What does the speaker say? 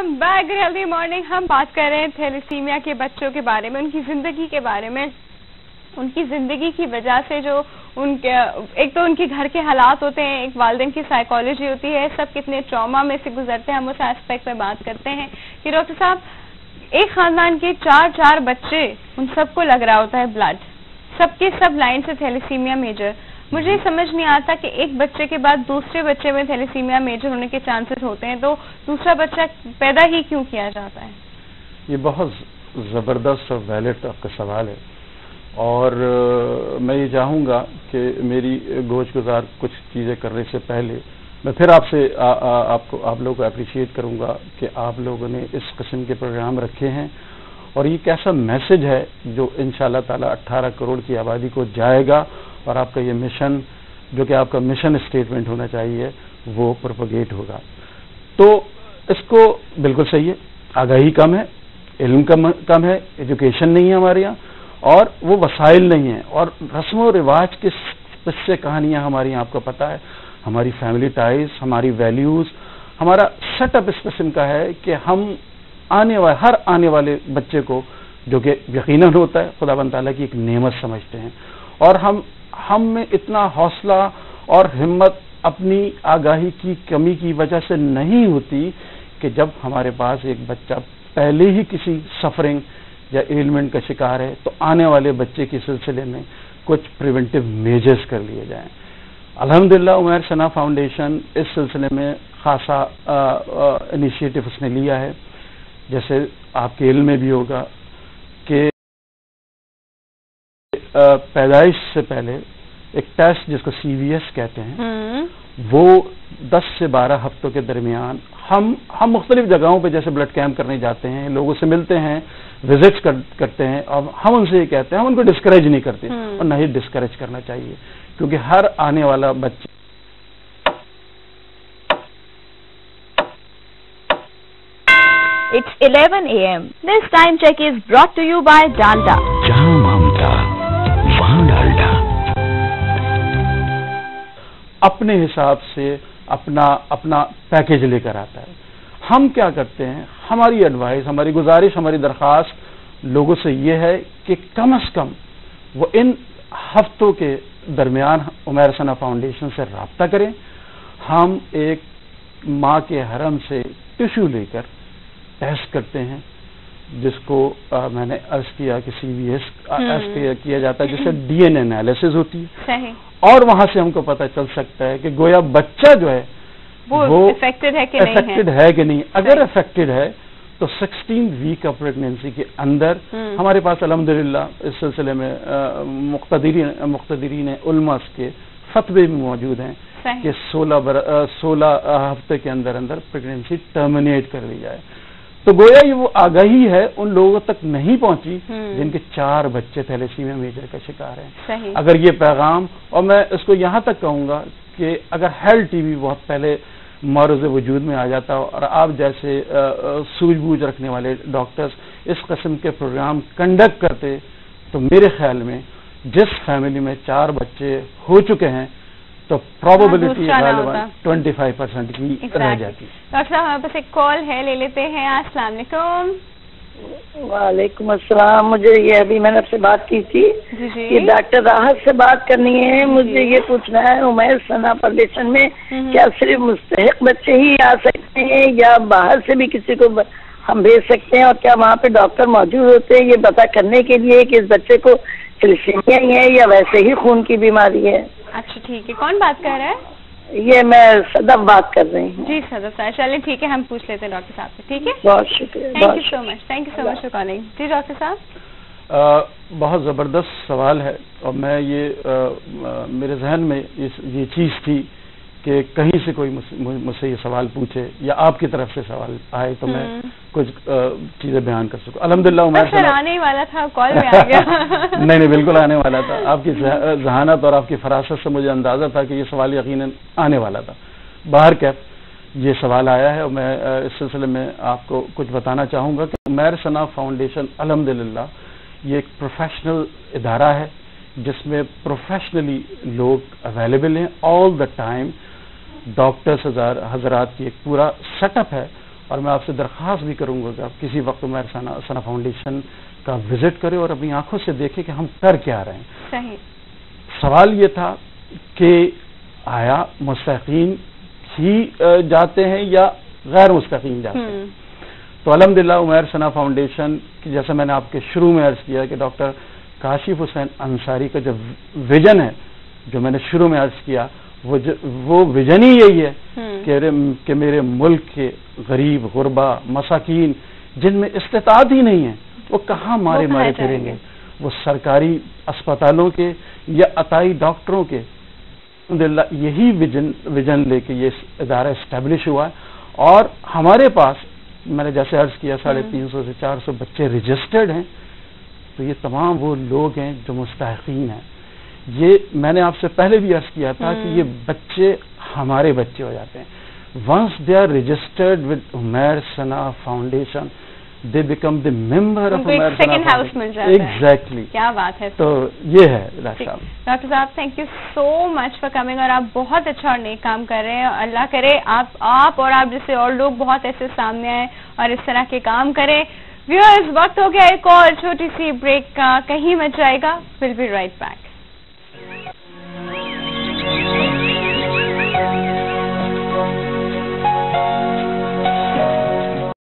Welcome back healthy morning. ہم بات کر رہے ہیں تھیلیسیمیا کے بچوں کے بارے میں, ان کی زندگی کے بارے میں. ان کی زندگی کی وجہ سے جو ان کے ایک تو ان کے گھر کے حالات ہوتے ہیں, ایک والدین کی سائیکالوجی ہوتی ہے, سب کتنے ٹراما میں سے گزرتے ہیں. ہم اس ایسپیکٹ پہ بات کرتے ہیں کہ ڈاکٹر صاحب ایک خاندان کے چار بچے, ان سب کو لگ رہا ہوتا ہے بلڈ, سب کے سب لائن سے تھیلیسیمیا میجر. مجھے سمجھ نہیں آتا کہ ایک بچے کے بعد دوسرے بچے میں تھیلیسیمیا میجر ہونے کے چانسز ہوتے ہیں, تو دوسرا بچہ پیدا ہی کیوں کیا جاتا ہے؟ یہ بہت زبردست اور ویلڈ آپ کا سوال ہے, اور میں یہ چاہوں گا کہ میری گوش گزار کچھ چیزیں کرنے سے پہلے میں پھر آپ سے آپ لوگوں کو اپریشیٹ کروں گا کہ آپ لوگوں نے اس قسم کے پروگرام رکھے ہیں, اور یہ کیسا میسج ہے جو انشاءاللہ تعالی 18 کروڑ کی آبادی کو جائے گا, اور آپ کا یہ مشن جو کہ آپ کا مشن اسٹیٹمنٹ ہونا چاہیے وہ پروپیگیٹ ہوگا. تو اس کو بالکل صحیح ہے, آگاہی کم ہے, علم کم ہے, ایجوکیشن نہیں ہے ہمارے یہاں, اور وہ وسائل نہیں ہیں, اور رسم و رواج کے قصے کہانیاں ہماری یہاں آپ کو پتہ ہے, ہماری فیملی ٹائز, ہماری ویلیوز, ہمارا سیٹ اپ اس قسم کا ہے کہ ہم ہر آنے والے بچے کو, جو کہ یقیناً ہوتا ہے, خدا بند تعالیٰ کی ایک نعمت سمجھتے ہیں, اور ہم میں اتنا حوصلہ اور ہمت اپنی آگاہی کی کمی کی وجہ سے نہیں ہوتی کہ جب ہمارے پاس ایک بچہ پہلے ہی کسی سفرنگ یا ایلمنٹ کا شکار ہے تو آنے والے بچے کے سلسلے میں کچھ پریونٹیو میجرز کر لیے جائیں. الحمدللہ عمیر ثنا فاؤنڈیشن اس سلسلے میں خاصا انیشیٹو اس نے لیا ہے. جیسے آپ کے علم میں بھی ہوگا کہ پیدائش سے پہلے ایک ٹیسٹ جس کو CVS کہتے ہیں, وہ 10 سے 12 ہفتوں کے درمیان ہم مختلف جگہوں پہ جیسے بلڈ کیمپ کرنے جاتے ہیں, لوگوں سے ملتے ہیں, وزٹس کرتے ہیں, اور ہم ان سے یہ کہتے ہیں, ہم ان کو ڈسکریج نہیں کرتے, اور نہ ہی ڈسکریج کرنا چاہیے, کیونکہ ہر آنے والا بچہ It's 11 a.m. This time check is brought to you by Dalda. جہاں ممتا وہاں ڈالڈا. اپنے حساب سے اپنا پیکیج لے کر آتا ہے. ہم کیا کرتے ہیں, ہماری ایڈوائس, ہماری گزارش, ہماری درخواست لوگوں سے یہ ہے کہ کم از کم وہ ان ہفتوں کے درمیان عمیر ثنا فاؤنڈیشن سے رابطہ کریں. ہم ایک ماں کے حرم سے ٹشو لے کر ٹیسٹ کرتے ہیں, جس کو میں نے عرض کیا کہ CVS کیا جاتا ہے, جس سے DNA انالیسز ہوتی ہے, اور وہاں سے ہم کو پتہ چل سکتا ہے کہ گویا بچہ جو ہے وہ افیکٹڈ ہے کہ نہیں. اگر افیکٹڈ ہے تو 16 ویک آف پریگنینسی کے اندر ہمارے پاس الحمدللہ اس سلسلے میں مقتدرین علماء کے فتوے بھی موجود ہیں کہ 16 ہفتے کے اندر پریگنینسی ٹرمینیٹ کر لی جائے. تو گویا یہ وہ آگاہی ہے ان لوگوں تک نہیں پہنچی جن کے 4 بچے تھیلیسیمیا میجر کا شکار ہیں. اگر یہ پیغام, اور میں اس کو یہاں تک کہوں گا کہ اگر ہیلتھ TV بہت پہلے معروض وجود میں آ جاتا اور آپ جیسے سوجھ بوجھ رکھنے والے ڈاکٹرز اس قسم کے پروگرام کنڈکٹ کرتے, تو میرے خیال میں جس فیملی میں 4 بچے ہو چکے ہیں تو پروبیبلٹی 25% کی رہ جاتی. ڈاکٹر صاحب ہمارے پاس ایک کال ہے, لے لیتے ہیں. السلام علیکم. وعلیکم السلام. مجھے یہ ابھی میں نے آپ سے بات کی تھی, یہ ڈاکٹر راحت سے بات کرنی ہے. مجھے یہ پوچھنا ہے, عمیر ثنا فاؤنڈیشن میں کیا صرف مستحق بچے ہی آ سکتے ہیں یا باہر سے بھی کسی کو ہم بھیج سکتے ہیں, اور کیا وہاں پہ ڈاکٹر موجود ہوتے ہیں یہ پتا کرنے کے لیے کہ اس بچے کو تھیلیسیمیا ہی ہے یا ویسے ہی خون کی بیماری ہے؟ اچھا ٹھیک ہے, کون بات کر رہا ہے؟ یہ میں صدف بات کر رہی ہوں. جی صدف صاحب, چلیے ٹھیک ہے, ہم پوچھ لیتے ہیں ڈاکٹر صاحب سے. ٹھیک ہے, بہت شکریہ. Thank you so much for calling. جی ڈاکٹر صاحب. بہت زبردست سوال ہے, اور میں یہ میرے ذہن میں یہ چیز تھی کہ کہیں سے کوئی مجھ سے یہ سوال پوچھے یا آپ کی طرف سے سوال آئے تو میں کچھ چیزیں بیان کر سکوں. الحمدللہ عمیر آنے والا تھا, کال میں آ گیا. نہیں بالکل آنے والا تھا. آپ کی ذہانت اور آپ کی فراست سے مجھے اندازہ تھا کہ یہ سوال یقیناً آنے والا تھا. باہر کیف یہ سوال آیا ہے, اور میں اس سلسلے میں آپ کو کچھ بتانا چاہوں گا کہ عمیر ثنا فاؤنڈیشن الحمدللہ یہ ایک پروفیشنل ادارہ ہے جس میں پروفیشنلی لوگ اویلیبل ہیں آل دا ٹائم. ڈاکٹرز حضرات کی ایک پورا سیٹ اپ ہے, اور میں آپ سے درخواست بھی کروں گا کہ آپ کسی وقت عمیر ثنا فاؤنڈیشن کا وزٹ کریں اور اپنی آنکھوں سے دیکھیں کہ ہم کر کیا رہے ہیں. صحیح. سوال یہ تھا کہ آیا مستحقین ہی جاتے ہیں یا غیر مستحقین جاتے ہیں؟ تو الحمدللہ عمیر ثنا فاؤنڈیشن کی جیسا میں نے آپ کے شروع میں عرض کیا کہ ڈاکٹر کاشف حسین انصاری کا جو ویژن ہے، جو میں نے شروع میں عرض کیا، وہ ویژن ہی یہی ہے کہ میرے ملک کے غریب غربا مساکین جن میں استطاعت ہی نہیں ہے وہ کہاں مارے پھریں گے، وہ سرکاری اسپتالوں کے یا عطائی ڈاکٹروں کے. الحمدللہ یہی ویژن لے کے یہ ادارہ اسٹیبلش ہوا ہے. اور ہمارے پاس میں نے جیسے عرض کیا 350 سے 400 بچے رجسٹرڈ ہیں. تو یہ تمام وہ لوگ ہیں جو مستحقین ہیں. یہ میں نے آپ سے پہلے بھی عرض کیا تھا کہ یہ بچے ہمارے بچے ہو جاتے ہیں. Once they are registered with Umair Sana foundation they became the member of Umair Sana foundation. Exactly. کیا بات ہے. تو یہ ہے ڈاکٹر صاحب. ڈاکٹر صاحب thank you so much for coming. اور آپ بہت اچھا اور نیک کام کر رہے ہیں. اللہ کرے آپ اور آپ جیسے اور لوگ بہت ایسے سامنے آئے اور اس طرح کے کام کریں. ویورز وقت ہو گیا ایک اور چھوٹی سی بریک کا. کہیں مت جائے گا. Will be right back.